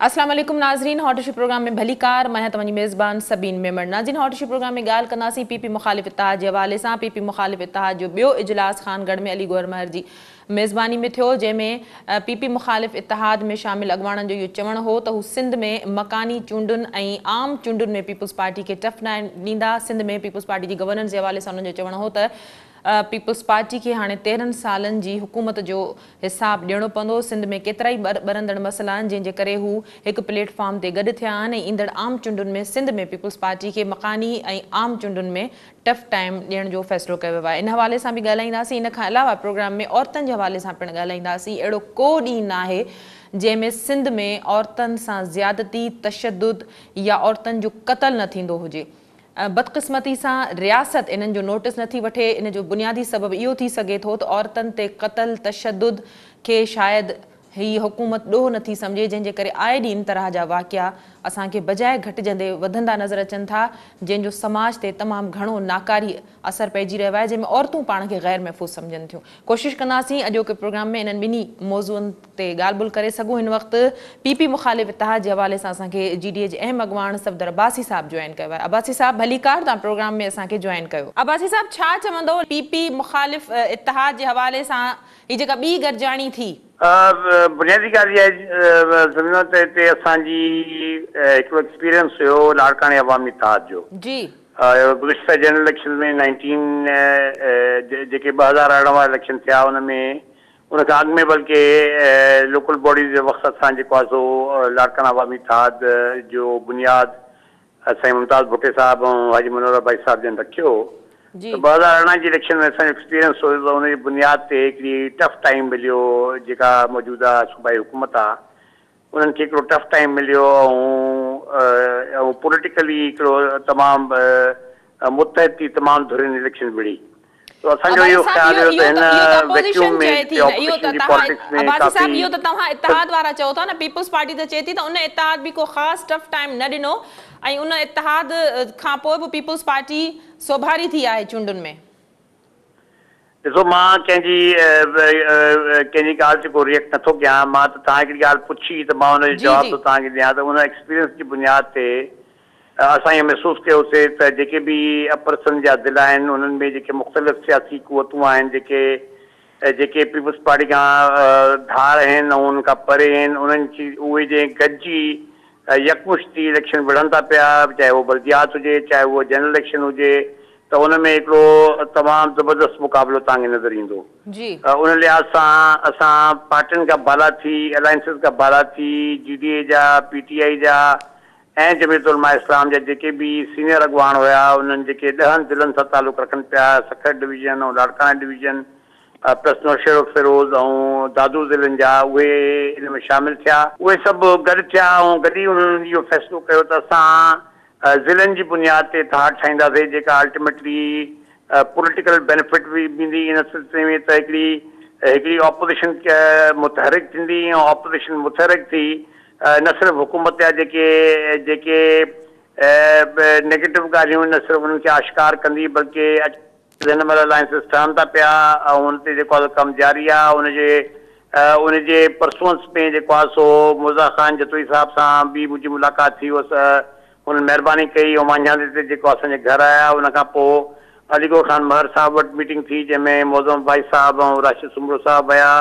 अस्सलाम वालेकुम नाज़रीन, हॉट इशू प्रोग्राम में भली कार मैं तव्हांजी मेज़बान सबीन मेमण। नाज़रीन, हॉट इशू प्रोग्राम में ॻाल्हि कंदासीं पीपी मुखालिफ़ इत्तेहाद जे हवाले सां। पीपी मुखालिफ़ इत्तेहाद जो ॿियो इजलास ख़ानगढ़ में अली गौहर महर जी मेज़बानी में थियो, जंहिंमें पीपी मुखालिफ़ इत्तेहाद में शामिल अॻवाननि जो इहो चवणु हो त हू सिंध में मकानी चूंडुनि ऐं आम चूंडुनि में पीपल्स पार्टी खे टफ न ॾींदा। सिंध में पीपल्स पार्टी जी गवर्नेंस जे हवाले सां उन्हनि जो चवणु हो त पीपल्स पार्टी के हाणे 13 सालनि जी हुकूमत जो हिसाब ॾियणो पवंदो। सिंध में केतिरा ई ॿरंदड़ मसइला आहिनि जंहिंजे करे हू हिकु प्लेटफॉर्म ते गॾु थिया आहिनि ऐं ईंदड़ आम चूंडुनि में सिंध में पीपल्स पार्टी खे मकानी ऐं आम चूंडुनि में टफ टाइम ॾियण जो फ़ैसिलो कयो वियो आहे। इन हवाले सां बि ॻाल्हाईंदासीं। इन खां अलावा प्रोग्राम में औरतुनि जे हवाले सां पिणु ॻाल्हाईंदासीं। अहिड़ो को ॾींहुं न आहे जंहिंमें सिंध में औरतुनि सां ज़्यादती, तशद्दुद या औरतुनि जो क़त्ल न थींदो हुजे। बदक़िस्मती सां रियासत इन्हनि जो नोटिस नथी वठे। इन जो बुनियादी सबबु इहो थी सघे थो त औरतुनि ते क़त्ल, तशद्दुद खे शायदि हीअ हुकूमत ॾोह नथी सम्झे, जंहिंजे करे आए ॾींहुं इन तरह जा वाक़िया असांखे बजाए घटिजंदे वधंदा नज़र अचनि था, जंहिंजो समाज ते तमामु घणो नाकारी असरु पइजी रहियो आहे, जंहिंमें औरतूं पाण खे ग़ैर महफ़ूज़ सम्झनि थियूं। कोशिशि कंदासीं अॼोके प्रोग्राम में इन्हनि ॿिन्ही मौज़ूअनि ते ॻाल्हि ॿोल करे सघूं। हिन वक़्तु पीपी मुखालिफ़ इत्तेहाद जे हवाले सां असांखे GDA जे अहम अॻवान सफ़दर अब्बासी साहब जॉइन कयो आहे। अब्बासी साहब भली कार, तव्हां प्रोग्राम में असांखे जॉइन कयो। अब्बासी साहब, छा चवंदो पीपी मुखालिफ़ इत्तेहाद जे हवाले सां हीअ जेका ॿी गॾिजाणी थी? बुनियादी ॻाल्हि इहा आहे त हिते असांजी हिकिड़ो एक्सपीरियंस हुयो लाड़काने अवामी इत्तेहाद जो जी। गुज़िश्ता जनरल इलेक्शन में 19 जेके 2018 वारा इलेक्शन थिया उन में उनखां अॻु में बल्कि लोकल बॉडीज़ जे वक़्तु असां जेको आहे सो लाड़काना अवामी इत्तेहाद जो बुनियाद साईं मुमताज़ भुट्टे साहिबु ऐं हाजी मनोहर भाई साहिब जन रखियो। 2018 जी इलेक्शन में असांजो एक्सपीरियंस हुयो त उनजी बुनियाद ते हिकिड़ी टफ टाइम मिलियो। जेका मौजूदा सूबाई हुकूमत आहे उन्हनि खे हिकिड़ो टफ टाइम मिलियो ऐं पॉलिटिकली हिकिड़ो तमामु मुतहद थी तमामु धुरियुनि इलेक्शन विड़ी। तो असांजो इहो ख़्यालु हुयो त हिन वैक्यूम में ऑपोजिशन जी पॉलिटिक्स में काफ़ी इहो त तव्हां इत्तेहाद वारा चओ था न, पीपल्स पार्टी त चए थी त उन इत्तेहाद बि को ख़ासि टफ टाइम न ॾिनो ऐं उन इत्तेहाद खां पोइ बि पीपल्स पार्टी सोभारी थी आहे चूंडुनि में। ॾिसो, मां कंहिंजी ॻाल्हि ते को रिएक्ट नथो कयां। मां त तव्हां हिकिड़ी ॻाल्हि पुछी त मां हुनजो जवाबु थो तव्हांखे ॾियां त उन एक्सपीरियंस जी बुनियाद ते असां इहो महसूसु कयोसीं त जेके बि अपर सिंध जा ज़िला आहिनि उन्हनि में जेके मुख़्तलिफ़ सियासी क़ुवतूं आहिनि जेके पीपल्स पार्टी खां धार आहिनि ऐं उनखां परे आहिनि, उन्हनि जी उहे जे गॾिजी यकमुश्ती इलेक्शन विढ़नि था पिया, चाहे उहो बल्दियात हुजे चाहे उहो जनरल इलेक्शन हुजे, त उन में हिकिड़ो तमामु ज़बरदस्त मुक़ाबिलो तव्हांखे नज़र ईंदो। उन लिहाज़ सां असां पार्टियुनि खां बाला थी, अलायंसिस खां बाला थी, GDA जा, PTI जा ऐं जमीयत उलमा इस्लाम जा जेके बि सीनियर अॻवान हुया उन्हनि जेके 10 ज़िलनि सां तालुक़ु रखनि पिया, सखर डिवीज़न ऐं लाड़काना डिवीज़न प्लस नौशेरो फिरोज़ ऐं दादू ज़िलनि जा, उहे इन में शामिलु थिया। उहे सभु गॾु थिया ऐं गॾु ई उन्हनि इहो फ़ैसिलो कयो त असां ज़िलनि जी बुनियाद ते इत्तेहाद ठाहींदासीं जेका अल्टीमेटली पॉलिटिकल बेनिफिट बि ॾींदी। इन सिलसिले में त हिकिड़ी ऑपोज़िशन मुतहरिक थींदी ऐं ऑपोज़िशन मुतहरिक थी न सिर्फ़ु हुकूमत जा जेके नेगेटिव ॻाल्हियूं न सिर्फ़ु उन्हनि खे आश्कार कंदी बल्कि हिन महिल अलायंसिस ठहनि था पिया ऐं हुन ते जेको आहे कमु जारी आहे। उनजे परसूंस में जेको आहे सो मुर्ज़ा ख़ान जतोई साहिब सां बि मुंहिंजी मुलाक़ात थी हुअसि। हुननि महिरबानी कई ऐं मांझादे ते जेको असांजे घर आया। उनखां पोइ अलीगौर ख़ान महर साहिब वटि मीटिंग थी जंहिंमें मौज़म भाई साहिबु ऐं राशिद सुमरो साहिबु आया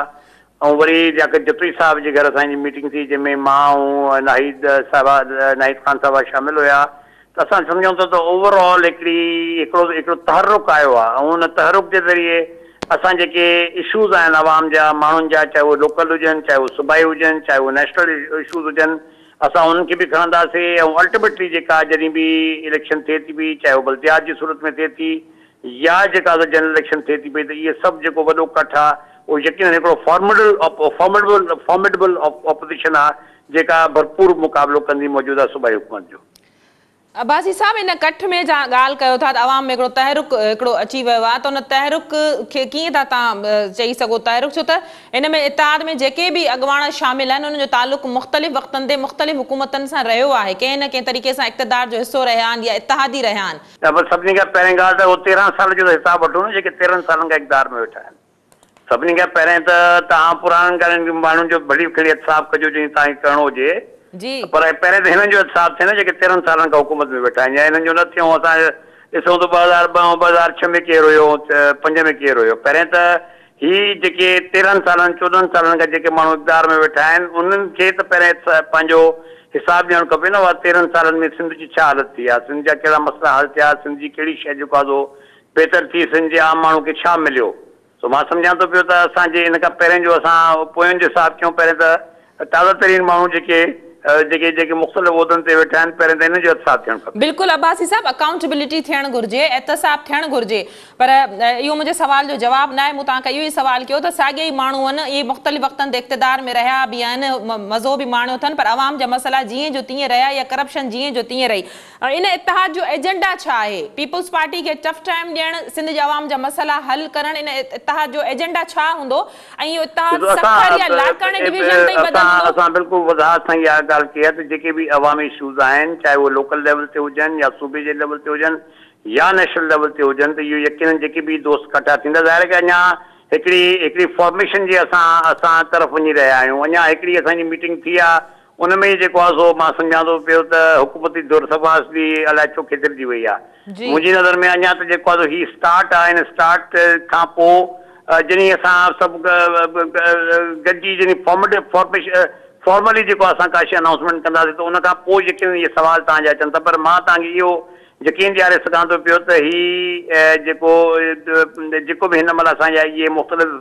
ऐं वरी जतोई साहिब जे घर असांजी मीटिंग थी जंहिंमें मां ऐं नाहिद ख़ान साहिबा शामिलु हुया। त असां सम्झूं था त ओवरऑल हिकिड़ो तहरुक आयो आहे ऐं उन तहरुक जे ज़रिए असां जेके इशूज़ आहिनि आवाम जा, माण्हुनि जा, चाहे उहे लोकल हुजनि, चाहे उहे सूबाई हुजनि, चाहे उहे नेशनल इशूज़ हुजनि, असां उन्हनि खे बि खणंदासीं ऐं अल्टीमेटली जेका जॾहिं बि इलेक्शन थिए थी पई, चाहे उहो बल्दियात जी सूरत में थिए थी या जेका जनरल इलेक्शन थिए थी पई, त इहे सभु जेको वॾो कठ आहे उहो यकीनन हिकिड़ो फॉर्मेडेबल ऑपोज़िशन आहे जेका भरपूर मुक़ाबिलो कंदी मौजूदा सूबाई हुकूमत जो। अब्बासी साहब, इन कठ में ॻाल्हि कयो था त अवाम में हिकिड़ो तहरुक हिकिड़ो अची वियो आहे, त उन तहरुक खे कीअं था तव्हां चई सघो तहरुक? छो त इन में इत्तेहाद में जेके बि अॻवान शामिल आहिनि उन्हनि जो तालुक़ु मुख़्तलिफ़ वक़्तनि ते मुख़्तलिफ़ हुकूमतनि सां रहियो आहे, कंहिं न कंहिं तरीक़े सां इक़्तिदार जो हिसो रहिया आहिनि या इत्तेहादी रहिया आहिनि। सभिनी खां पहिरीं ॻाल्हि त उहो 13 साल जो हिसाबु वठो न जेके 13 सालनि खां इक़्तिदार में वेठा आहिनि। सभिनी खां पहिरें त तव्हां पुराणनि ॻाल्हियुनि माण्हुनि जो भली खणी हिसाबु कजो जीअं तव्हांखे करिणो हुजे जी पर पहिरें त हिननि जो हिसाब थिए न जेके 13 सालनि खां हुकूमत में वेठा आहिनि या हिननि जो न थियो असां ॾिसूं त 2002 2006 में केरु हुयो 5 में केरु हुयो पहिरें त ही जेके 13 सालनि 14 सालनि खां जेके माण्हू इक़्तिदार में वेठा आहिनि उन्हनि खे त पहिरें पंहिंजो हिसाब ॾियणु खपे न 13 सालनि में सिंध जी छा हालत थी आहे सिंध जा कहिड़ा मसइला हल थिया सिंध जी कहिड़ी शइ जेको आहे बहितर थी सिंध जे आम माण्हू खे छा मिलियो सो मां सम्झां थो पियो त असांजे इन खां पहिरें जो असां पोयनि जो हिसाब कयूं पहिरें त ताज़ा तरीन माण्हू जेके जेके मुख़्तलिफ़ उहिदनि ते वेठा आहिनि पहिरें त हिन जो हिसाब थियणु खपे बिल्कुलु अब्बासी साहब अकाउंटेबिलिटी थियणु घुरिजे एहतसाब थियणु घुरिजे पर इहो मुंहिंजे सवाल जो जवाबु न आहे मूं तव्हांखां इहो ई सवाल कयो त साॻिए ई माण्हू आहिनि इहे मुख़्तलिफ़ वक़्तनि ते इक़्तिदार में रहिया बि आहिनि मज़ो बि माणियो अथनि पर अवाम जा मसइला जीअं जो तीअं रहिया या करप्शन जीअं जो तीअं रही इन इतिहाद जो एजेंडा छा आहे पीपल्स पार्टी खे टफ टाइम ॾियणु सिंध जे अवाम जा मसइला हल करणु इन इतिहाद जो एजेंडा छा हूंदो ऐं इहो इतिहाद सखर या लाड़काने डिवीजन ताईं बदलंदो असां बिल्कुलु वज़ाहत सां इहा ॻाल्हि कई आहे त जेके बि अवामी इशूज़ आहिनि चाहे उहे लोकल लेवल ते हुजनि या सूबे जे लेवल ते हुजनि या नेशनल लेवल ते हुजनि त इहो यकीनन जेके बि दोस्त इकठा थींदा ज़ाहिर आहे की अञा हिकिड़ी फॉर्मेशन जे असां तरफ़ वञी रहिया आहियूं अञा हिकिड़ी असांजी मीटिंग थी आहे उन में जेको आहे सो मां सम्झां थो पियो त हुकूमती दुरसफ़ास बि अलाए छो खिदिरजी वई आहे मुंहिंजी नज़र में अञा त जेको आहे ही स्टार्ट आहे हिन स्टार्ट खां पोइ जॾहिं असां सभु गॾिजी जॾहिं फॉर्मली जेको असां का शइ अनाउंसमेंट कंदासीं त उन खां पोइ यकीन इहे सवाल तव्हांजा अचनि था पर मां तव्हांखे इहो यकीन ॾियारे सघां थो पियो त जेको बि हिन महिल असांजा इहे मुख़्तलिफ़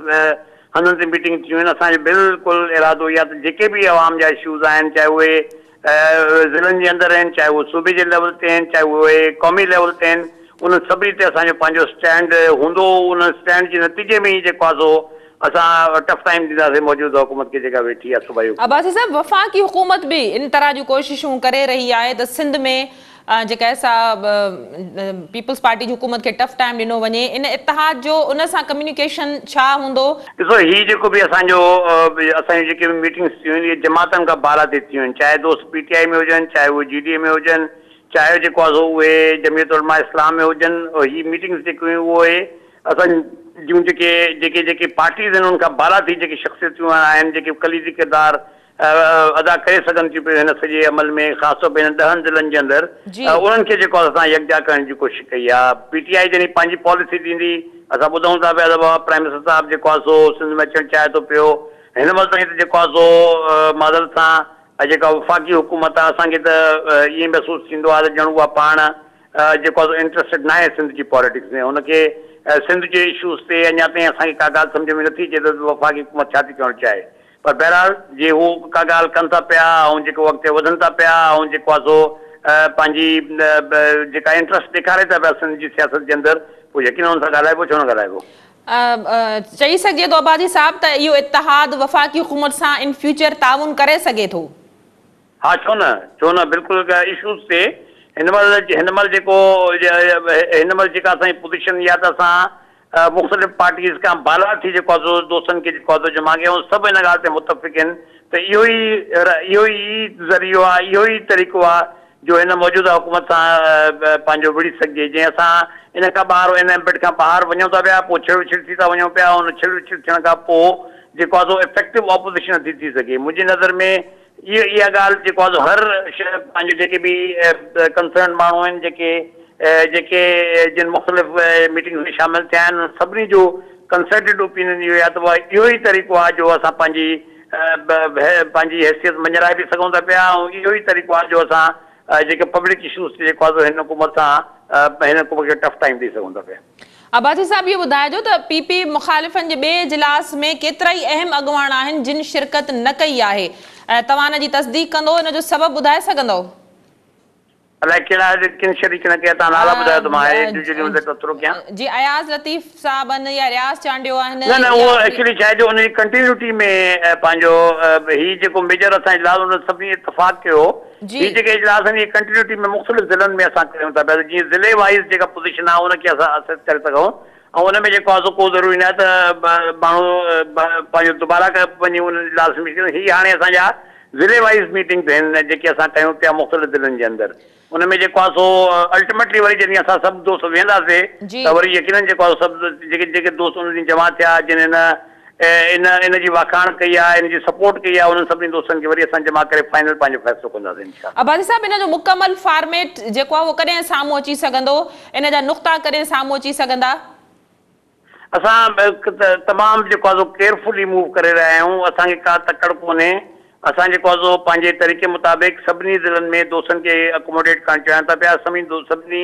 हंधनि ते मीटिंग थियूं आहिनि असांजो बिल्कुलु इरादो इहा त जेके बि अवाम जा इशूज़ आहिनि चाहे उहे ज़िलनि जे अंदरि आहिनि चाहे उहे सूबे जे लेवल ते आहिनि चाहे उहे क़ौमी लेवल ते आहिनि उन सभिनी ते असांजो पंहिंजो स्टैंड हूंदो उन स्टैंड जे नतीजे में ई जेको आहे सो असां टफ टाइम ॾींदासीं मौजूदा हुकूमत खे जेका वेठी आहे सूबाई अब्बासी साहब वफ़ाक़ी हुकूमत भी इन तरह जूं कोशिशूं करे रही आहे त सिंध में जेका पीपल्स पार्टी जी हुकूमत खे टफ टाइम ॾिनो वञे इन इतिहाद जो उन सां कम्युनिकेशन छा हूंदो ॾिसो ही जेको बि असांजूं जेके बि मीटिंग्स थियूं आहिनि इहे जमातनि खां बाला ते थियूं आहिनि चाहे दोस्त PTI में हुजनि चाहे उहे GDA में हुजनि चाहे जेको आहे सो उहे जमियत उलमा इस्लाम में हुजनि ही मीटिंग्स जेके उहे असां जूं जेके पार्टीज़ आहिनि उनखां बाला थी जेके शख़्सियतूं आहिनि जेके कलीदी किरदार अदा करे सघनि थियूं पियूं हिन सॼे अमल में ख़ासि तौर पे हिन 10 ज़िलनि जे अंदरि उन्हनि खे जेको असां यकजा करण जी कोशिशि कई आहे PTI जॾहिं पंहिंजी पॉलिसी ॾींदी असां ॿुधूं था पिया त प्राइम मिनिस्टर साहिबु जेको आहे सो सिंध में अचणु चाहे थो पियो हिन महिल ताईं त जेको आहे सो मादल सां जेका वफ़ाक़ी हुकूमत आहे असांखे त ईअं महसूसु थींदो आहे त ॼण उहा पाण जेको आहे इंट्रस्टेड न आहे सिंध जी पॉलिटिक्स में हुनखे सिंध जे इशूज़ ते अञा ताईं असांखे का ॻाल्हि सम्झ में नथी अचे त वफ़ाक़ी हुकूमत छा थी करणु चाहे पर बहरहाल जे हू का ॻाल्हि कनि था पिया ऐं जेको अॻिते वधनि था पिया ऐं जेको आहे सो पंहिंजी जेका इंट्रस्ट ॾेखारे था पिया सिंध जी सियासत जे अंदरि पोइ यकीन हुन सां ॻाल्हाइबो छो न ॻाल्हाइबो चई सघिजे थो अब्बासी साहब त इहो इतिहाद वफ़ाक़ी हुकूमत सां इन फ्यूचर ताउन करे सघे थो हा छो न बिल्कुलु इशूज़ ते हिन महिल जेका असांजी पोज़ीशन इहा त असां मुख़्तलिफ़ पार्टीज़ खां बाला थी जेको आहे दोस्तनि खे जेको आहे जमा कयूं सभु हिन ॻाल्हि ते मुतफ़िक़ आहिनि त इहो ई ज़रियो आहे इहो ई तरीक़ो आहे जो हिन मौजूदा हुकूमत सां पंहिंजो विड़ी सघिजे जीअं असां इन खां ॿाहिरि इन एम्बिट खां ॿाहिरि वञूं था पिया पोइ छिड़ विछिड़ थी था वञूं पिया उन छिड़ विछिड़ थियण खां पोइ जेको आहे सो इफेक्टिव ऑपोज़िशन नथी थी सघे मुंहिंजी नज़र में इहा ॻाल्हि जेको आहे हर शइ पंहिंजे जेके बि कंसर्न माण्हू आहिनि जेके जिन मुख़्तलिफ़ मीटिंग्स में शामिल थिया आहिनि सभिनी जो कंसल्टेड ओपिनियन इहो आहे त इहो ई तरीक़ो आहे जो असां पंहिंजी हैसियत मंझराए बि सघूं था पिया ऐं इहो ई तरीक़ो आहे जो असां जेके पब्लिक इशूज़ जेको आहे हिन हुकूमत सां हिन हुकूमत खे टफ टाइम ॾेई सघूं था पिया अब्बासी साहब इहो ॿुधाइजो त PP मुख़ालिफ़नि जे ॿिए इजलास में केतिरा ई अहम अॻुवान आहिनि जिन शिरकत न कई आहे तव्हां हिन जी तस्दीक कंदो हिन जो सबबु ॿुधाए सघंदव अलाए कहिड़ा किन शरीक न कया तव्हां नाला ॿुधायो त मां इंडिविजुअली कयां जी अयाज़ लतीफ़ साहब आहिनि या रियाज़ चांडियो आहिनि न उहो एक्चुअली छा आहे जो उनजी कंटिन्यूटी में पंहिंजो ही जेको मेजर असां इजलास उन सभिनी इतफ़ाक़ कयो ही जेके इजलास आहिनि इहे कंटिन्यूटी में मुख़्तलिफ़ ज़िलनि में असां कयूं था पिया जीअं ज़िले वाइज़ जेका पोज़ीशन आहे उनखे असां असेस करे सघूं ऐं उन में जेको आहे सो को ज़रूरी न आहे त माण्हू पंहिंजो दुबारा वञी उन इजलास में हीअ हाणे असांजा ज़िले वाइज़ मीटिंग्स आहिनि जेके असां कयूं पिया मुख़्तलिफ़ ज़िलनि जे अंदरि उन में जेको आहे सो अल्टीमेटली वरी जॾहिं असां सभु दोस्त वेंदासीं त वरी यकीनन जेको आहे सभु जेके दोस्त उन ॾींहुं जमा थिया जिन हिन इन जी वाखाण कई आहे, इन जी सपोर्ट कई आहे, उन्हनि सभिनी दोस्तनि खे वरी असां जमा करे फाइनल पंहिंजो फ़ैसिलो कंदासीं इंशाअल्लाह। अब्बासी साहब, इन जो मुकमल फॉर्मेट जेको आहे उहो कॾहिं साम्हूं अची सघंदो, इन जा नुक़्ता कॾहिं साम्हूं अची सघंदा? असां तमामु जेको आहे केयरफुली मूव करे रहिया आहियूं, असांखे का तकड़ कोन्हे। असां जेको आहे पंहिंजे तरीक़े मुताबिक़ सभिनी ज़िलनि में दोस्तनि खे अकोमोडेट करणु चाहियूं था पिया, सभिनी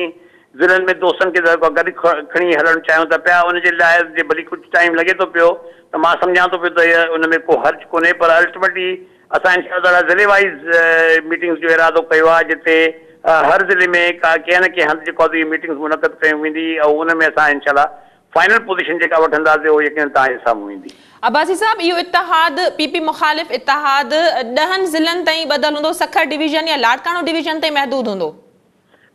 ज़िलनि में दोस्तनि खे गॾु खणी हलणु चाहियूं था पिया। उनजे लाइ जे भली कुझु टाइम लॻे थो पियो त मां सम्झां थो पियो त उन में को हर्ज कोन्हे, पर अल्टीमेटली असां इंशाअल्लाह ज़िले वाइज़ मीटिंग्स जो इरादो कयो आहे, जिते हर ज़िले में कंहिं न कंहिं हंधि जेको आहे इहे मीटिंग्स मुनक़द कयूं वेंदी ऐं उन में असां इंशाअल्लाह फाइनल पोजीशन जेका वठंदासीं उहो यकीन तव्हांजे साम्हूं ईंदी। अब्बासी साहब, इहो इतिहाद पीपी मुखालिफ़ इतिहाद 10 ज़िलनि ताईं ॿधल हूंदो, सखर डिवीज़न या लाड़कानो डिवीज़न ताईं महदूद हूंदो?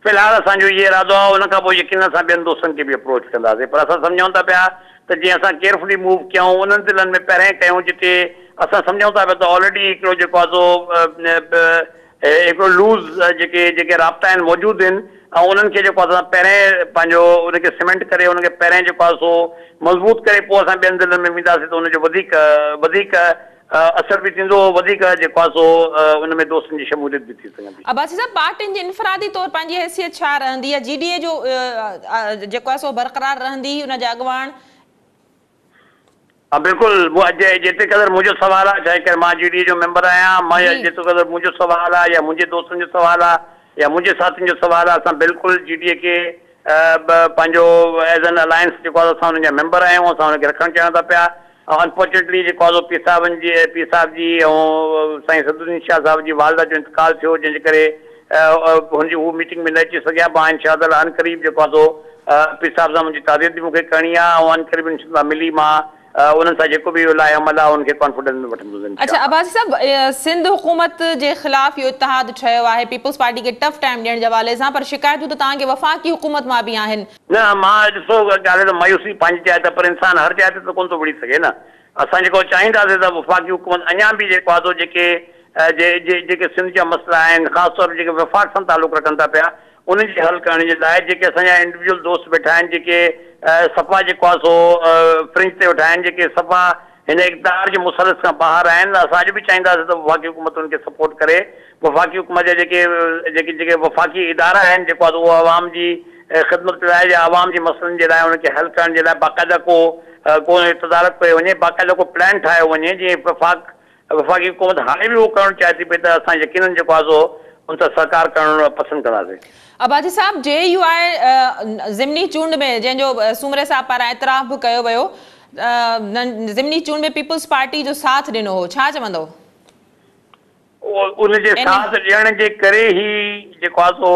फ़िलहाल असांजो इहो इरादो आहे, उन खां पोइ यकीन असां ॿियनि दोस्तनि खे बि अप्रोच कंदासीं, पर असां सम्झूं था पिया त जीअं असां केयरफुली मूव कयूं उन्हनि ज़िलनि में पहिरें कयूं जिते असां सम्झूं था पिया त ऑलरेडी हिकिड़ो जेको आहे हिकिड़ो लूज़ जेके राब्ता आहिनि मौजूदु आहिनि, ऐं उन्हनि खे जेको आहे पहिरें पंहिंजो उनखे सीमेंट करे उनखे पहिरें जेको आहे सो मज़बूत करे पोइ असां ॿियनि ज़िलनि में वेंदासीं त उनजो वधीक असर बि थींदो, वधीक जेको आहे सो उन में दोस्तनि जी शमूलियत बि थी सघंदी। अब्बासी साहब, पार्टियुनि जी इनफ़रादी तौर पंहिंजी हैसियत छा रहंदी आहे? जीडीए जो जेको आहे सो बरक़रार रहंदी उन जा अॻुवाण? हाँ बिल्कुलु, जिते क़दर मुंहिंजो सवाल आहे, चाहे करे मां जीडीए जो मेंबर आहियां, मां जेतिरो क़दर मुंहिंजो सवाल आहे या मुंहिंजे दोस्तनि जो सवाल आहे या मुंहिंजे साथियुनि जो सवाल आहे, असां बिल्कुलु जीडीए खे पंहिंजो एज़ एन अलायंस जेको आहे असां हुननि जा मेंबर आहियूं, असां हुनखे रखणु चाहियूं था पिया। अनफॉर्चुनेटली जेको आहे पीर साहिब जी ऐं साईं सदुद्दीन शाह साहिब जी वालदा जो इंतकाल थियो, जंहिंजे करे हुनजी हू मीटिंग में न अची सघिया। मां इंशाअल्लाह अनक़रीब जेको आहे पीर साहिब सां मुंहिंजी तारीफ़ बि मूंखे करणी आहे ऐं अनक़रीब इंशाअल्लाह मिली मां उन्हनि सां जेको बि लाइ अमल आहे उनखे कॉन्फिडेंस में वठंदुसि। अच्छा अब्बासी साहब, सिंध हुकूमत जे ख़िलाफ़ इहो इतिहाद ठहियो आहे पीपल्स पार्टी खे टफ टाइम ॾियण जे हवाले सां, पर शिकायतूं त तव्हांखे वफ़ाक़ी हुकूमत मां बि आहिनि। न, मां ॾिसो ॻाल्हि त मायूसी पंहिंजी जाइ ते, पर इंसान हर जाइ ते त कोन थो विड़ी सघे न। असां जेको चाहींदासीं त वफ़ाक़ी हुकूमत अञा बि जेको आहे जेके सिंध जा मसइला आहिनि, ख़ासि तौर जेके वफ़ाक़ सां तालुक़ रखनि था पिया, उन्हनि खे हल करण जे लाइ जेके असांजा इंडिविजुअल दोस्त वेठा आहिनि, जेके सफ़ा जेको आहे सो फ्रिंज ते वेठा आहिनि, जेके सफ़ा हिन इक़्तिदार जे मुसलत खां ॿाहिरि आहिनि, असां अॼु बि चाहींदासीं त वफ़ाक़ी हुकूमत उनखे सपोर्ट करे। वफ़ाक़ी हुकूमत जा जेके वफ़ाक़ी इदारा आहिनि, जेको आहे उहो आवाम जी ख़िदमत लाइ या आवाम जे मसइलनि जे लाइ उनखे हल करण जे लाइ बाक़ाइदा को तदारक कयो वञे, बाक़ाइदा को प्लान ठाहियो वञे, जीअं वफ़ाक़ी हुकूमत हाणे बि उहो करणु चाहे थी पई त असां यकीनन जेको आहे सो उन सां सहकार करणु पसंदि कंदासीं। अब्बासी साहब, JUI ज़िमनी चूंड में जंहिंजो सूमरे साहब पारां एतराफ़ बि कयो वियो, ज़िमनी चूंड में पीपल्स पार्टी जो साथ ॾिनो हो, छा चवंदो? उनजे साथ ॾियण जे करे ई जेको आहे सो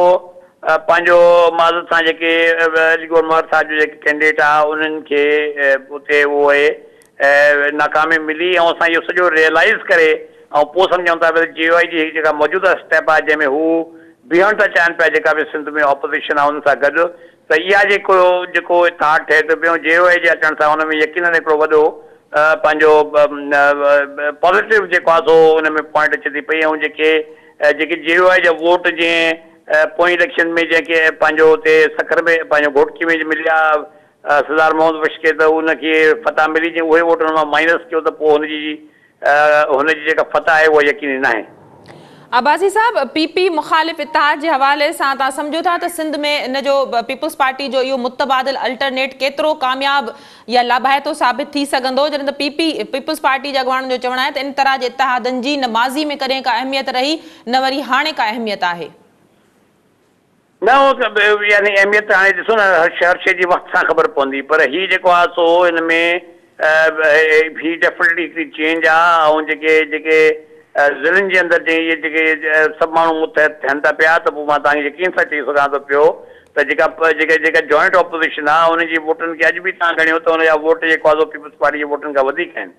पंहिंजो माज़रत सां जेके अलीगढ़ महर साहब जो जेके कैंडिडेट आहे उन्हनि खे उते उहे नाकामी मिली, ऐं असां इहो सॼो रियलाइज़ करे ऐं पोइ सम्झूं था JUI जी जेका मौजूदा स्टेप आहे जंहिंमें हू बीहण था चाहिनि पिया, जेका बि सिंध में ऑपोज़िशन आहे उन सां गॾु, त इहा जेको इतिहाद ठहे थो पियो JUI जे अचण सां हुन में यकीनन हिकिड़ो वॾो पंहिंजो पॉज़िटिव जेको आहे सो हुन में पॉइंट अचे थी पई। ऐं जेके JUI जा वोट जीअं पोइ इलेक्शन में जेके पंहिंजो हुते सखर में पंहिंजो घोटकी में मिलिया सरदार मोहम्मद बख्श खे, त उनखे फतह मिली, जीअं उहे वोट हुन मां माइनस कयो त पोइ हुनजी जेका फतह आहे उहा यकीनी न आहे। अब्बासी साहब, PP मुखालिफ़ इतिहाद जे हवाले सां तव्हां सम्झो था त सिंध में इन जो पीपल्स पार्टी जो इहो मुतबादिल अल्टरनेट केतिरो कामयाब या लाभाइतो साबित थी सघंदो, जॾहिं त पीपल्स पार्टी जे अॻुवाणनि जो चवणु आहे त इन तरह जे इतिहादनि जी न माज़ी में कॾहिं का अहमियत रही, न वरी हाणे का अहमियत आहे? न, यानी अहमियत हाणे ॾिसो न, हर शइ जी वक़्त सां ख़बर पवंदी, पर हीउ जेको आहे सो हिन में ही डेफिनेटली हिकिड़ी चेंज आहे। ऐं जेके ज़िलनि जे अंदरि इहे जेके सभु माण्हू मुतहद थियनि था पिया, त पोइ मां तव्हांखे यकीन सां चई सघां थो पियो त जेका जॉइंट ऑपोज़िशन आहे उनजी वोटनि खे अॼु बि तव्हां ॻणियो त हुनजा वोट जेको आहे पीपल्स पार्टी जे वोटनि खां वधीक आहिनि।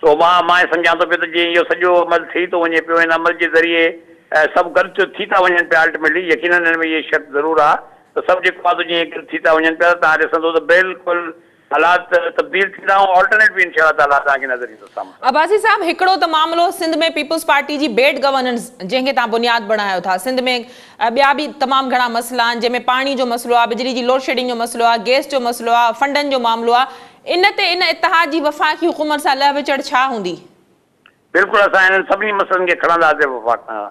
सो मां सम्झां थो पियो त जीअं इहो सॼो अमल थी थो वञे पियो, हिन अमल जे ज़रिए सभु गॾु थी था वञनि पिया, अल्टीमेटली यकीनन हिन में इहे शर्त ज़रूरु आहे त सभु जेको आहे जीअं गॾु थी था वञनि पिया, तव्हां ॾिसंदो त बिल्कुलु हालात तब्दील थींदा ऐं ऑल्टरनेट बि इंशाअल्लाह ताला तव्हांखे नज़र ईंदो साम्हूं। अब्बासी साहब, हिकिड़ो त मामिलो सिंध में पीपल्स पार्टी जी बेड गवर्नेंस जंहिंखे तव्हां बुनियाद बणायो था, सिंध में ॿिया बि तमामु घणा मसइला आहिनि, जंहिंमें पाणी जो मसइलो आहे, बिजली जी लोड शेडिंग जो मसइलो आहे, गैस जो मसइलो आहे, फंडनि जो मामिलो आहे, इन इत्तेहाद जी वफ़ाक़ी हुकूमत सां लह विचड़ छा हूंदी? बिल्कुलु असां इन्हनि सभिनी मसइलनि खे खणंदासीं वफ़ाक़ खां।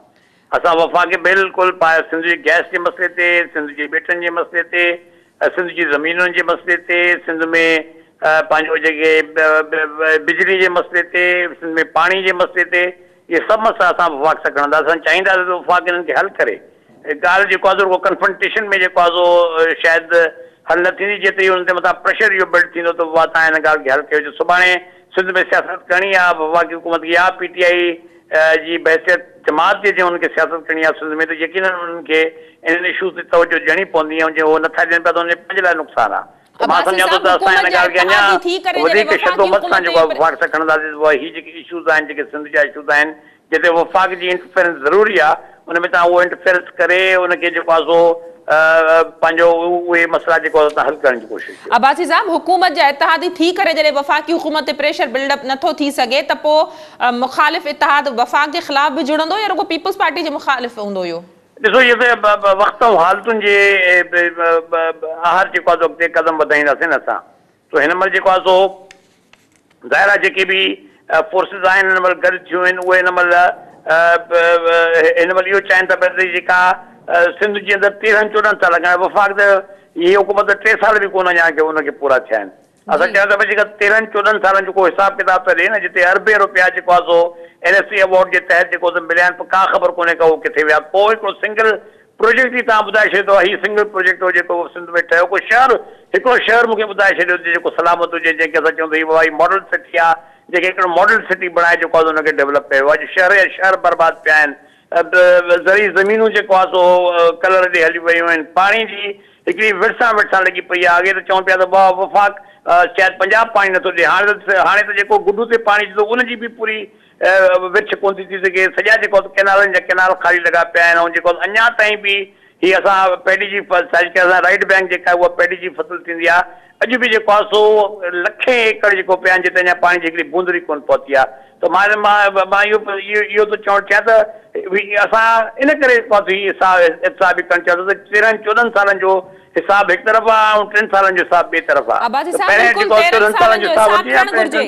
असां वफ़ाक़ खे बिल्कुलु सिंध जी गैस जे मसइले ते, सिंध जी ॿेटनि जे मसइले ते, सिंध जी ज़मीनुनि जे मसइले ते, सिंध में पंहिंजो जेके बिजली जे मसइले ते, सिंध में पाणी जे मसइले ते, इहे सभु मसइला असां वफ़ाक़ सां खणंदासीं। असां चाहींदासीं त वफ़ाक़ इन्हनि खे हल करे। ॻाल्हि जेको आहे सो कन्फ्रंटेशन में जेको आहे सो शायदि हल न थींदी, जेतिरी हुन ते मथां प्रेशर इहो बिल्ड थींदो त तव्हां हिन ॻाल्हि खे हल कयो। सुभाणे सिंध में सियासत करणी आहे वफ़ाक़ी हुकूमत खे, या PTI जी बहसियत जमात जे हुनखे सियासत करणी आहे सिंध में, त यकीनन उन्हनि खे इन्हनि इशूज़ ते तवजो ॾियणी पवंदी ऐं जे उहो नथा ॾियनि पिया त उन पंहिंजे लाइ नुक़सानु आहे। त मां सम्झां थो त असां हिन ॻाल्हि खे अञा वधीक शदोमत सां जेको आहे वफ़ाक़ सां खणंदासीं। हीअ जेके इशूज़ आहिनि, जेके सिंध जा इशूज़ आहिनि, जिते वफ़ाक़ जी इंटरफेरेंस ज़रूरी आहे, उन में तव्हां उहो इंटरफेरेंस करे उनखे जेको आहे सो पंहिंजो उहे मसइला जेको आहे तव्हां हल करण जी कोशिशि कयो। अब्बासी साहब, हुकूमत जा इत्तेहादी थी करे जॾहिं वफ़ाक़ी हुकूमत ते प्रेशर बिल्डअप नथो थी सघे त पोइ मुख़ालिफ़ इत्तेहाद वफ़ाक़ जे ख़िलाफ़ बि जुड़ंदो या रुगो पीपल्स पार्टी जे मुख़ालिफ़ हूंदो हुयो? ॾिसो, इहो त वक़्त ऐं हालतुनि जे आहार जेको आहे सो अॻिते कदम वधाईंदासीं न असां। तो हिन महिल जेको आहे सो ज़ाहिर आहे जेके बि फोर्सिस आहिनि हिन महिल गॾु थियूं आहिनि, उहे हिन महिल इहो चाहिनि था पिया त जेका सिंध जे अंदरि 13-14 साल लॻा। वफ़ाक़ त हीअ हुकूमत 3 साल बि कोन अञा की उनखे पूरा थिया आहिनि। असां चाहियूं था जेका 13-14 सालनि जो को हिसाब किताब त ॾिए न, जिते अरबे रुपया जेको आहे सो NSC अवार्ड जे तहत जेको मिलिया आहिनि, का ख़बर कोन्हे का उहो किथे विया। पोइ हिकिड़ो सिंगल प्रोजेक्ट ई तव्हां ॿुधाए छॾियो आहे, हीउ सिंगल प्रोजेक्ट हो जेको सिंध में ठहियो। को शहर, हिकिड़ो शहर मूंखे ॿुधाए छॾियो जेको सलामत हुजे, जंहिंखे असां चऊं था हीअ मॉडल सिटी आहे, जेके हिकिड़ो मॉडल सिटी बणाए जेको आहे हुनखे डेवलप कयो। अॼु शहर बर्बाद पिया आहिनि। ज़री ज़मीनूं जेको आहे सो कलर ते हली वियूं आहिनि। पाणी जी हिकिड़ी विरसा लॻी पई आहे। अॻे त चऊं पिया त वफ़ाक़ शायदि पंजाब पाणी नथो ॾिए, हाणे त जेको गुडू ते पाणी ॾिठो उनजी बि पूरी विछ कोन थी सघे। सॼा जेको कैनालनि जा कैनाल ख़ाली लॻा पिया आहिनि। ऐं जेको अञा ताईं बि हीअ असां पैडी जी असां राइट बैंक जेका उहा पैडी जी फसल थींदी आहे, अॼु बि जेको आहे सो लखे एकड़ जेको पिया आहिनि जिते अञा पाणी जी हिकिड़ी बूंदरी कोन पहुती आहे। त मां इहो त चवणु चाहियां त असां इन करे हिसाब बि करणु चाहियूं त 13-14 सालनि जो हिसाब हिकु तरफ़ आहे ऐं 3 सालनि जो हिसाब ॿिए तरफ़ आहे। अब्बासी साहब, बिल्कुलु 13 सालनि जो हिसाब थियणु घुरिजे।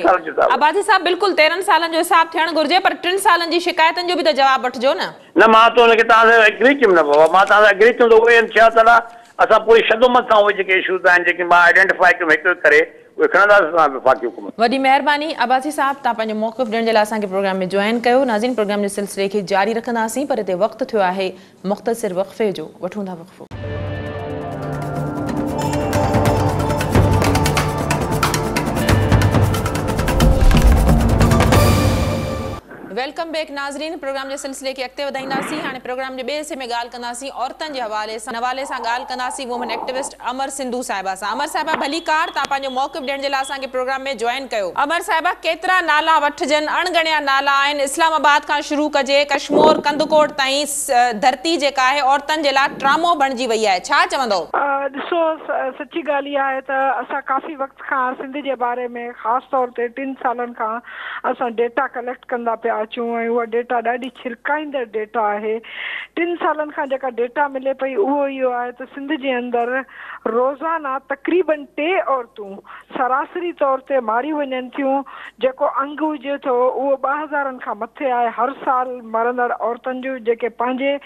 अब्बासी साहब, बिल्कुलु 13 सालनि जो हिसाब थियणु घुरिजे, पर 3 सालनि जी शिकायतुनि जो बि त जवाबु वठिजो न। न, मां त हुनखे तव्हां सां एग्री कयुमि न बाबा, मां तव्हां सां एग्री कयुमि त उहे 6 साल असां पूरी शदोमत सां उहे जेके इशूज़ आहिनि, जेके मां आइडेंटिफाई कयुमि हिकु करे, उहे खणंदासीं असां वफ़ाक़ी हुकूमत। वॾी महिरबानी अब्बासी साहब, तव्हां पंहिंजो मौक़िफ़ ॾियण जे लाइ असांखे प्रोग्राम में जॉइन कयो। नाज़रीन, प्रोग्राम जे सिलसिले खे जारी रखंदासीं, पर हिते वक़्तु थियो आहे मुख़्तसिर वक़फ़े जो। वठूं था वक़फ़ो। वेलकम बैक नाज़रीन, प्रोग्राम जे सिलसिले खे अॻिते वधाईंदासीं। हाणे प्रोग्राम जे ॿिए हिसे में ॻाल्हि कंदासीं औरतुनि जे हवाले सां ॻाल्हि कंदासीं वुमन एक्टिविस्ट अमर सिंधू साहिबा सां। अमर साहिबा, भलीकार, तव्हां पंहिंजो मौक़िफ़ ॾियण जे लाइ असांखे प्रोग्राम में जॉइन कयो। अमर साहिबा, केतिरा नाला वठिजनि, अणगणिया नाला आहिनि। इस्लामाबाद खां शुरू कजे, कश्मीर कंदकोट ताईं धरती जेका आहे औरतुनि जे लाइ ट्रामो बणिजी वई आहे। छा चवंदो? ॾिसो, सची ॻाल्हि इहा आहे त असां काफ़ी वक़्त खां सिंध जे बारे में ख़ासि तौर ते 3 सालनि खां असां डेटा कलेक्ट कंदा पिया अचूं ऐं उहा डेटा ॾाढी छिरकाईंदड़ डेटा आहे। 3 सालनि खां जेका डेटा मिले पई उहो इहो आहे त सिंध जे अंदरि रोज़ाना तक़रीबन 3 औरतूं सरासरी तौर ते मारी वञनि थियूं। जेको अंग हुजे थो उहो 2000 खां मथे आहे। हर साल मरंदड़ औरतुनि जूं जेके पंहिंजे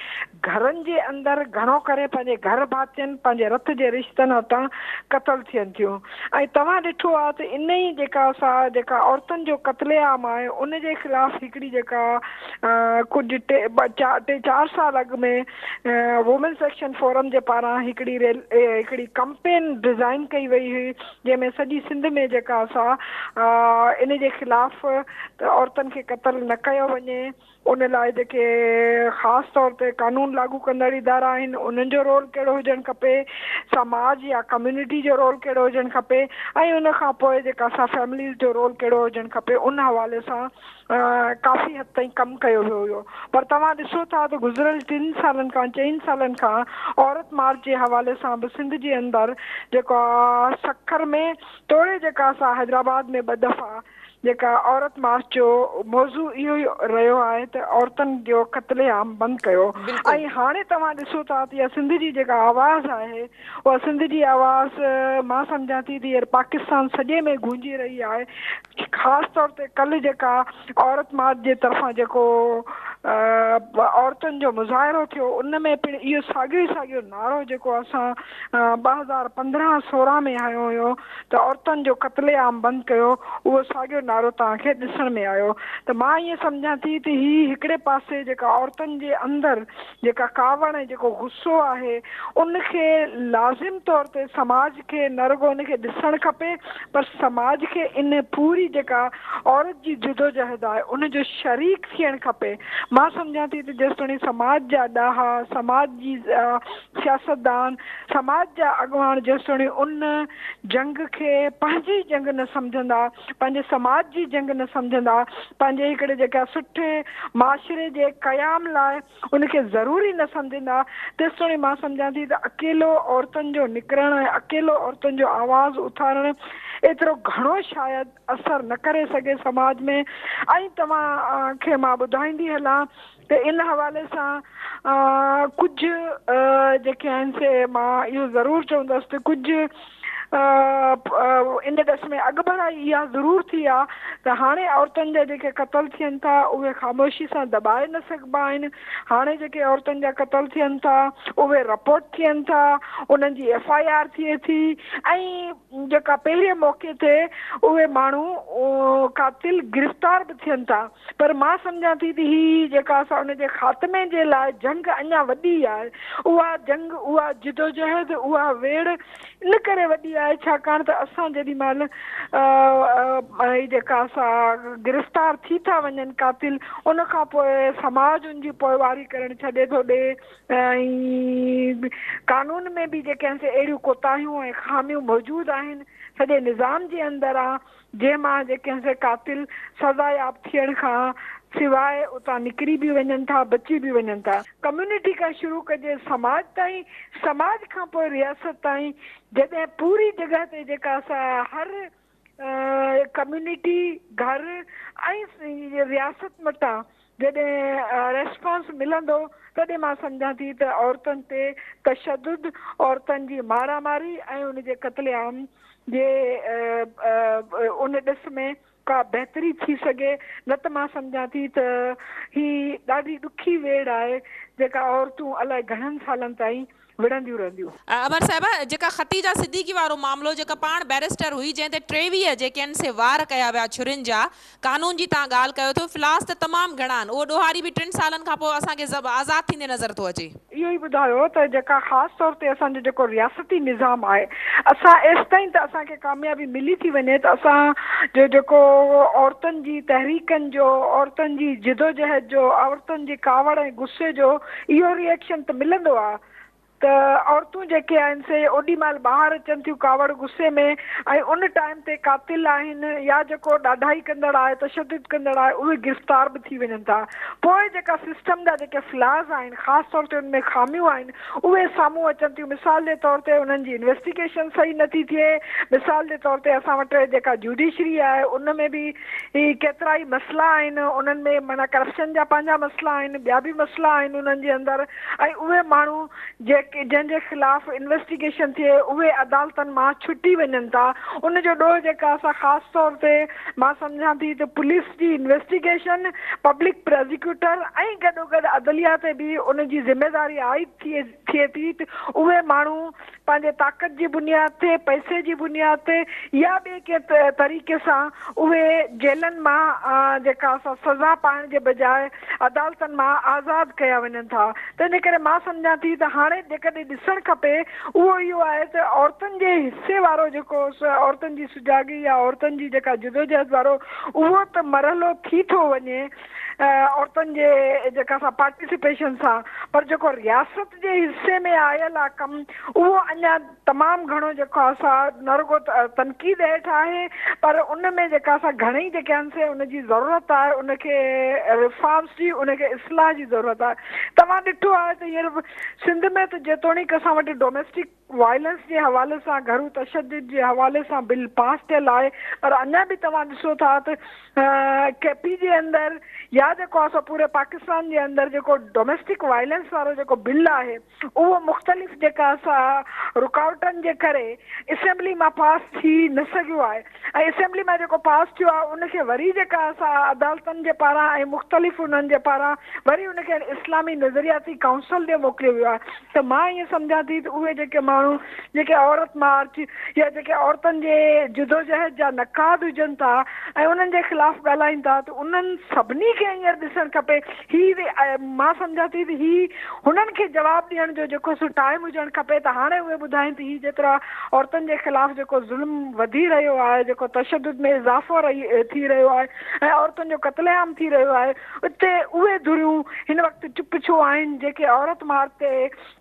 घरनि जे अंदरि घणो करे पंहिंजे घर भातियुनि, पंहिंजे रथ जे रिश्तनि वटां क़तल थियनि थियूं। ऐं तव्हां ॾिठो आहे त इन ई जेका औरतुनि जो क़त्लेआम आहे उन जे ख़िलाफ़ हिकिड़ी जेका कुझु 3-4 साल अॻु में वुमेन्स एक्शन फोरम जे पारां हिकिड़ी कंपेन डिज़ाइन कई वई हुई, जंहिंमें सॼी सिंध में जेका असां इन जे ख़िलाफ़ औरतुनि खे क़तल न कयो वञे, उन लाइ जेके ख़ासि तौर ते कानून लागू कंदड़ इदारा आहिनि उन्हनि जो रोल कहिड़ो हुजणु खपे, समाज या कम्यूनिटी जो रोल कहिड़ो हुजणु खपे, ऐं उन खां पोइ जेका असां फैमिलीज़ जो रोल कहिड़ो हुजणु खपे, उन हवाले सां काफ़ी हद ताईं कमु कयो वियो हुयो। पर तव्हां ॾिसो था त गुज़िरियल 4 सालनि खां औरत मार्च जे हवाले सां बि सिंध जे अंदरि जेको सखर में तोड़े जेका असां हैदराबाद में 2 दफ़ा जेका औरत मार्च जो मौज़ू इहो ई रहियो आहे त औरतुनि जो क़त्लेआम बंदि कयो। ऐं हाणे तव्हां ॾिसो था त इहा सिंध जी जेका आवाज़ आहे उहा सिंध जी आवाज़ मां सम्झां थी त पाकिस्तान सॼे में गूंजी रही आहे। ख़ासि तौर ते कल्ह जेका औरत मार्च जे तरफ़ां जेको औरतुनि जो मुज़ाहिरो थियो उन में पिणु इहो साॻियो नारो जेको असां 2015-16 में आयो हुयो त औरतुनि जो क़त्लेआम बंदि कयो, उहो साॻियो नारो तव्हांखे ॾिसण में आयो। त मां ईअं सम्झां थी त हीअ हिकिड़े पासे जेका औरतुनि जे अंदरि जेका कावड़ ऐं जेको गुस्सो आहे उनखे लाज़िम तौर ते समाज खे न रुगो उनखे ॾिसणु खपे पर समाज खे इन पूरी जेका औरत जी जिदोजहद आहे उनजो शरीक थियणु खपे। मां सम्झां थी त जेसिताईं समाज जा ॾाहा, समाज जी सियासतदान, समाज जा अॻुवान जेसिताईं उन जंग खे पंहिंजी जंग न सम्झंदा, पंहिंजे समाज जी जंग न सम्झंदा, पंहिंजे हिकिड़े जेका सुठे माशरे जे क़याम लाइ उनखे ज़रूरी न सम्झंदा, तेसिताईं मां सम्झां थी त अकेलो औरतुनि जो निकिरणु ऐं अकेलो औरतुनि जो आवाज़ उथारणु एतिरो घणो शायदि असरु न करे सघे समाज में। ऐं तव्हांखे मां ॿुधाईंदी हलां त इन हवाले सां कुझु जेके आहिनि से मां इहो ज़रूरु चवंदसि त कुझु इन ॾस में अॻुभराई इहा ज़रूरु थी आहे त हाणे औरतुनि जा जेके क़तल थियनि था उहे ख़ामोशी सां दॿाए न सघिबा आहिनि। हाणे जेके औरतुनि जा क़तल थियनि था उहे रिपोर्ट थियनि था, उन्हनि जी FIR थिए थी ऐं जेका पहिरें मौक़े ते उहे माण्हू क़ातिल गिरफ़्तार बि थियनि था। पर मां सम्झां थी त हीअ जेका असां उनजे ख़ात्मे जे लाइ जंग अञा वॾी आहे, उहा जंग, उहा जिदोजहद, उहा वेड़ इन करे वॾी आहे छाकाणि त असां जेॾी महिल जेका असां गिरफ़्तार थी था वञनि क़ातिल, उन खां पोइ समाज उनजी पोइवारी करणु छॾे थो ॾिए ऐं कानून में बि जेके आहिनि से अहिड़ियूं कोताहियूं ऐं ख़ामियूं मौजूदु आहिनि सॼे निज़ाम जे अंदरि आहे जंहिं मां जेके आहिनि से क़ातिल सज़ायाब थियण खां सिवाइ उतां निकिरी बि वञनि था, बची बि वञनि था। कम्यूनिटी खां शुरू कजे समाज ताईं, समाज खां पोइ रियासत ताईं, जॾहिं पूरी जॻह ते जेका असां हर कम्यूनिटी घर ऐं रियासत मटां जॾहिं रेस्पॉन्स मिलंदो तॾहिं मां सम्झां थी त औरतुनि ते तशदुद, औरतुनि जी मारामारी ऐं उनजे क़त्लेआम जे उन ॾिस में का बहितरी थी सघे। न त मां सम्झां थी त ही ॾाढी ॾुखी वेड़ आहे जेका औरतूं अलाए घणनि सालनि ताईं विढ़ंदियूं रहंदियूं। अमर साहिबा, जेका ख़तीजा सिद्दीकी वारो मामिलो, जेका पाण बैरिस्टर हुई जंहिं ते 23 जेके आहिनि से वार कया विया छुरियुनि जा, कानून जी तव्हां ॻाल्हि कयो था, फिलास त तमामु घणा आहिनि, उहो ॾोहारी बि 3 सालनि खां पोइ असांखे आज़ादु थींदे नज़र थो अचे। इहो ई ॿुधायो त जेका ख़ासि तौर ते असांजो जेको रियासती निज़ाम आहे, असां एसि ताईं त असांखे कामयाबी मिली थी वञे त असांजो जेको औरतुनि जी तहरीकनि जो, औरतुनि जी जिदोजहद जो, औरतुनि जी कावड़ ऐं गुस्से जो इहो रिएक्शन त मिलंदो आहे त औरतूं जेके आहिनि से ओॾी महिल ॿाहिरि अचनि थियूं कावड़ गुस्से में ऐं उन टाइम ते क़ातिल आहिनि या जेको ॾाढाई कंदड़ आहे, तशदुद कंदड़ आहे, उहे गिरफ़्तार बि थी वञनि था। पोइ जेका सिस्टम जा जेके फ्लाज़ आहिनि, ख़ासि तौर ते उनमें ख़ामियूं आहिनि, उहे साम्हूं अचनि थियूं। मिसाल जे तौर ते उन्हनि जी इन्वेस्टिगेशन सही नथी थिए, मिसाल जे तौर ते असां वटि जेका जुडिशरी आहे उन में बि केतिरा ई मसइला आहिनि, उन्हनि में माना करप्शन जा पंहिंजा मसइला आहिनि, ॿिया बि मसइला आहिनि उन्हनि जे अंदरि ऐं उहे माण्हू जंहिंजे ख़िलाफ़ इन्वेस्टिगेशन थिए उहे अदालतनि मां छुटी वञनि था। उनजो ॾोह जेका असां ख़ासि तौर ते मां सम्झां थी त पुलिस जी इन्वेस्टिगेशन, पब्लिक प्रोसिक्यूटर ऐं गॾोगॾु अदलिया ते बि उनजी ज़िम्मेदारी आइद थिए थी त उहे माण्हू पंहिंजे ताक़त जी बुनियाद ते, पैसे जी बुनियाद ते या ॿिए कंहिं तरीक़े सां उहे जेलनि मां जेका असां सज़ा पाइण जे बजाए अदालतनि मां आज़ादु कया वञनि था। त इन करे मां सम्झां थी त हाणे जेकॾहिं ॾिसणु खपे उहो इहो आहे त औरतुनि जे हिसे वारो जेको औरतुनि जी सुजाॻी या औरतुनि जी जेका जिदोजहद वारो उहो त मरहलो थी थो वञे औरतुनि जे जेका असां पार्टिसिपेशन सां, पर जेको रियासत जे हिसे में आयल आहे कमु उहो अञा तमामु घणो जेको असां न रुगो तनक़ीद हेठि आहे पर उन में जेका असां घणेई जेके आहिनि से उनजी ज़रूरत आहे, उनखे रिफॉर्म्स जी, उनखे इस्लाह जी ज़रूरत आहे। तव्हां ॾिठो आहे त हींअर सिंध में त जेतोणीकि असां वटि डोमेस्टिक वायलेंस जे हवाले सां घरू तशद्दुद जे हवाले सां बिल पास थियल आहे पर अञा बि तव्हां ॾिसो था त केपी जे अंदरि या जेको असां पूरे पाकिस्तान जे अंदरि जेको डोमेस्टिक वायलेंस वारो जेको बिल आहे उहो मुख़्तलिफ़ जेका असां रुकावटनि जे करे असेंबली मां पास थी न सघियो आहे ऐं असेंबली मां जेको पास थियो आहे उनखे वरी जेका असां अदालतनि जे पारां ऐं मुख़्तलिफ़ उन्हनि जे पारां वरी उनखे इस्लामी नज़रियाती काउंसिल ॾे मोकिलियो वियो आहे त मां ईअं सम्झां थी त उहे जेके माण्हू जेके औरत मार्च या जेके औरतुनि जे जिदोजहद जा नक़ाद हुजनि था ऐं उन्हनि जे ख़िलाफ़ ॻाल्हाइनि था त उन्हनि सभिनी खे हींअर ॾिसणु खपे मां सम्झां थी त हुननि खे जवाबु ॾियण जो जेको सो टाइम हुजणु खपे त हाणे उहे ॿुधाइनि थी जेतिरा औरतुनि जे ख़िलाफ़ जेको ज़ुल्म वधी रहियो आहे जेको तशद्दुद में इज़ाफ़ो थी रहियो आहे ऐं औरतुनि जो क़त्लेआम थी रहियो आहे उते उहे धुरियूं हिन वक़्तु चुप छो आहिनि जेके औरत मार ते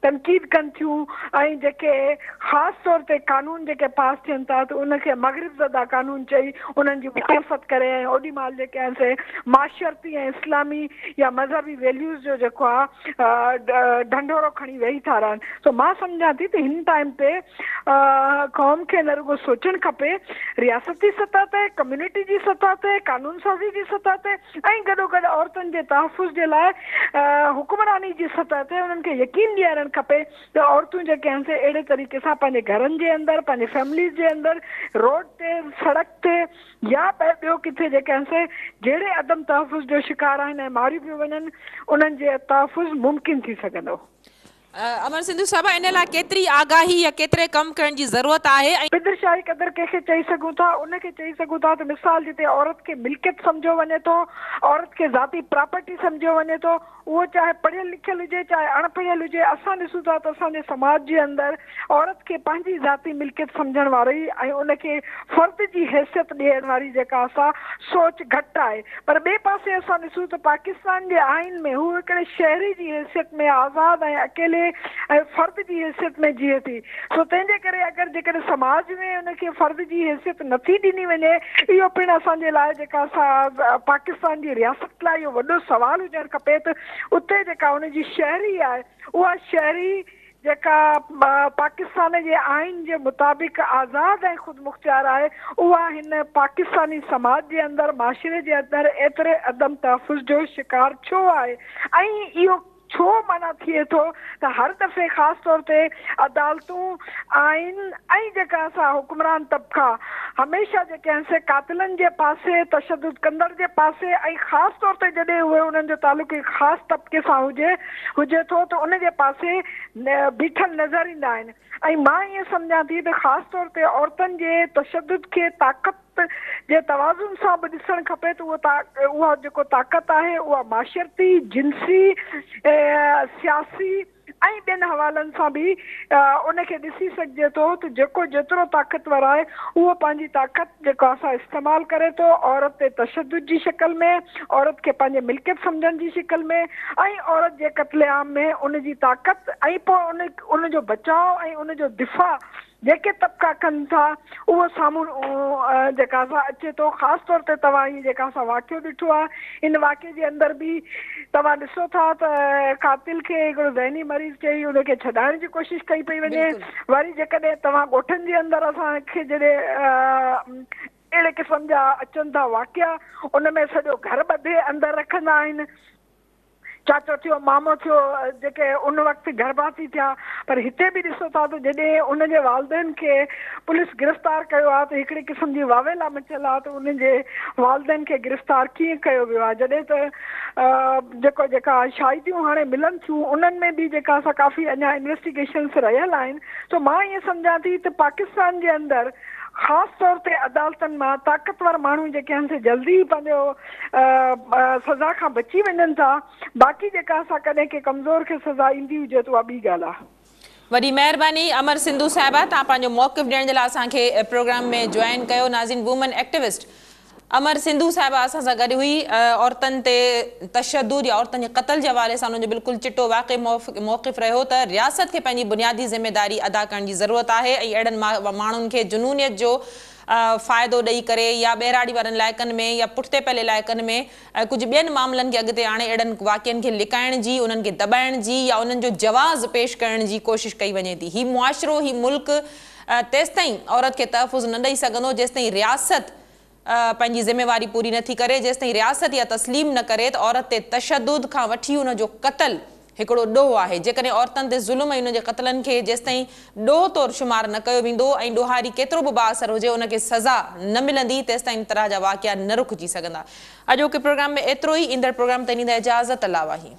तनक़ीद कनि थियूं ऐं जेके ख़ासि तौर ते कानून जेके पास थियनि था त उनखे मग़रिब ज़दा कानून चई उन्हनि जी मुखालफ़त करे ऐं ओॾी महिल जेके आहिनि से माशरती ऐं इस्लामी या मज़हबी वैल्यूज़ जो जेको आहे ढंढोरो खणी वेही था रहनि सो मां सम्झां थी त हिन टाइम ते क़ौम खे न रुगो सोचणु खपे रियासती सतह ते कम्यूनिटी जी सतह ते कानून साज़ी जी सतह ते ऐं गॾोगॾु औरतुनि जे तहफ़ुज़ जे लाइ हुक्मरानी जी सतह ते उन्हनि खे यकीन ॾियारणु खपे त औरतूं जेके आहिनि से अहिड़े तरीक़े सां पंहिंजे घरनि जे अंदरि पंहिंजे फैमिलीज़ जे अंदरि रोड ते सड़क ते या ॿियो किथे जेके आहिनि से जहिड़े अदम तहफ़ुज़ जो शिकार आहिनि ऐं मारियूं पियूं वञनि उन्हनि जे तहफ़ुज़ मुमकिन थी सघंदो। अमर सिंधु साहिबा इन लाइ केतिरी आगाही या केतिरे कम करण जी ज़रूरत आहे? बिदरशाही क़दर कंहिंखे चई सघूं था उनखे चई सघूं था त मिसाल जिते औरत खे मिल्कियत सम्झो वञे थो औरत खे ज़ाती प्रॉपर्टी सम्झो वञे थो उहो चाहे पढ़ियल लिखियल हुजे चाहे अणपढ़ियल हुजे असां ॾिसूं था त असांजे समाज जे अंदरि औरत खे पंहिंजी ज़ाती मिल्कियत सम्झण वारी ऐं उनखे फ़र्द जी हैसियत ॾियण वारी जेका असां सोच घटि आहे पर ॿिए पासे असां ॾिसूं त पाकिस्तान जे आइन में हू हिकिड़े शहरी जी हैसियत में आज़ादु ऐं अकेले ऐं फ़र्द जी हैसियत में जीए थी सो तंहिंजे करे अगरि जेकॾहिं समाज में उनखे फ़र्द जी हैसियत नथी ॾिनी वञे इहो पिणु असांजे लाइ जेका असां पाकिस्तान जी रियासत लाइ इहो वॾो सुवालु हुजणु खपे त उते जेका उनजी शहरी आहे उहा शहरी जेका पाकिस्तान जे आइन जे मुताबिक़ आज़ादु ऐं ख़ुदि मुख़्तियार आहे उहा हिन पाकिस्तानी समाज जे अंदरि माशरे जे अंदरि एतिरे अदम तहफ़ुज़ जो शिकार छो आहे ऐं इहो छो माना थिए थो त हर दफ़े ख़ासि तौर ते अदालतूं आइन ऐं जेका असां हुक्मरान तबिका हमेशह जेके आहिनि से कातिलनि जे पासे तशद्दुद कंदड़ जे पासे ऐं ख़ासि तौर ते जॾहिं उहे उन्हनि जो तालुक़ु ख़ासि तबिके सां हुजे थो त उन जे पासे बीठल नज़र ईंदा आहिनि ऐं मां ईअं सम्झां थी त ख़ासि तौर ते औरतुनि जे तशद्दुद खे ताक़त जे तवाज़ुन सां बि ॾिसणु खपे त उहा जेको ताक़त आहे उहा माशरती जिन्सी सियासी ऐं ॿियनि हवालनि सां बि उनखे ॾिसी सघिजे थो त जेतिरो ताक़तवर आहे उहो पंहिंजी ताक़त जेको असां इस्तेमालु करे थो औरत ते तशद्दुद जी शिकल में औरत खे पंहिंजे मिल्कियत सम्झण जी शिकल में ऐं औरत जे क़त्लेआम में उनजी ताक़त ऐं पोइ उनजो बचाव ऐं उनजो दिफ़ा जेके तबिका कनि था उहो साम्हूं जेका असां अचे थो ख़ासि तौर ते तव्हां हीअ जेका असां वाक़ियो ॾिठो आहे इन वाक़े जे अंदरि बि तव्हां ॾिसो था त कातिल खे हिकिड़ो ज़हनी मरीज़ चई उनखे छॾाइण जी कोशिशि कई पई वञे वरी जेकॾहिं तव्हां ॻोठनि जे अंदरि असांखे जॾहिं अहिड़े क़िस्म जा अचनि था वाक़िया उन में सॼो घर ॿधे अंदरि रखंदा आहिनि चाचो थियो मामो थियो जेके उन वक़्तु गर्भाती थिया पर हिते बि ॾिसो था त जॾहिं उनजे वालदेन खे पुलिस गिरफ़्तार कयो आहे त हिकिड़े क़िस्म जी वावेला मचियल आहे त उनजे वालदेन खे गिरफ़्तार कीअं कयो वियो आहे जॾहिं त जेका शाहिदियूं हाणे मिलनि थियूं उन्हनि में बि जेका असां काफ़ी अञा इन्वेस्टिगेशन्स रहियल आहिनि त मां ईअं सम्झां थी त पाकिस्तान जे अंदरि ख़ासि तौर ते अदालतनि मां ताक़तवर माण्हू जेके आहिनि से जल्दी पंहिंजो सज़ा खां बची वञनि था बाक़ी जेका असां कॾहिं के कमज़ोर खे सज़ा ईंदी हुजे त उहा ॿी ॻाल्हि आहे। वॾी महिरबानी अमर सिंधु साहिबा तव्हां पंहिंजो मौक़िफ़ ॾियण जे लाइ असांखे प्रोग्राम में जॉइन कयो। नाज़रीन वुमन एक्टिविस्ट अमर सिंधु साहिबा असां सां गॾु हुई। औरतुनि ते तशद्दुद या औरतुनि जे क़त्ल जे हवाले सां उन्हनि जो बिल्कुलु चिटो वाक़ई मौक़िफ़ रहियो त रियासत खे पंहिंजी बुनियादी ज़िम्मेदारी अदा करण जी ज़रूरत आहे ऐं अहिड़नि माण्हुनि खे जुनूनियत जो फ़ाइदो ॾेई करे या ॿेराड़ी वारनि इलाइक़नि में या पुठिते पयल इलाइक़नि में कुझु ॿियनि मामलनि खे अॻिते आणे अहिड़नि वाक़िअनि खे लिकाइण जी, उन्हनि खे दॿाइण जी या उन्हनि जो जवाज़ पेश करण जी कोशिशि कई वञे थी। हीउ मुआशिरो, हीउ मुल्क तेसिताईं औरत खे तहफ़ुज़ न ॾेई सघंदो जेसिताईं रियासत पंहिंजी ज़िम्मेवारी पूरी नथी करे, जेसिताईं रियासत या तस्लीम न करे त औरत ते तशद्दुद खां वठी हुन जो क़त्ल हिकिड़ो ॾोह आहे। जेकॾहिं औरतुनि ते ज़ुल्म ऐं उनजे क़त्लनि खे जेसिताईं ॾोह तौरु शुमार न कयो वेंदो ऐं ॾोहारी केतिरो बि बाअसर हुजे उनखे सज़ा न मिलंदी तेसिताईं इन तरह जा वाक़िआ न रुकिजी सघंदा। अॼोके प्रोग्राम में एतिरो ई। ईंदड़ प्रोग्राम ते ॾींदा इजाज़त। अलावाही।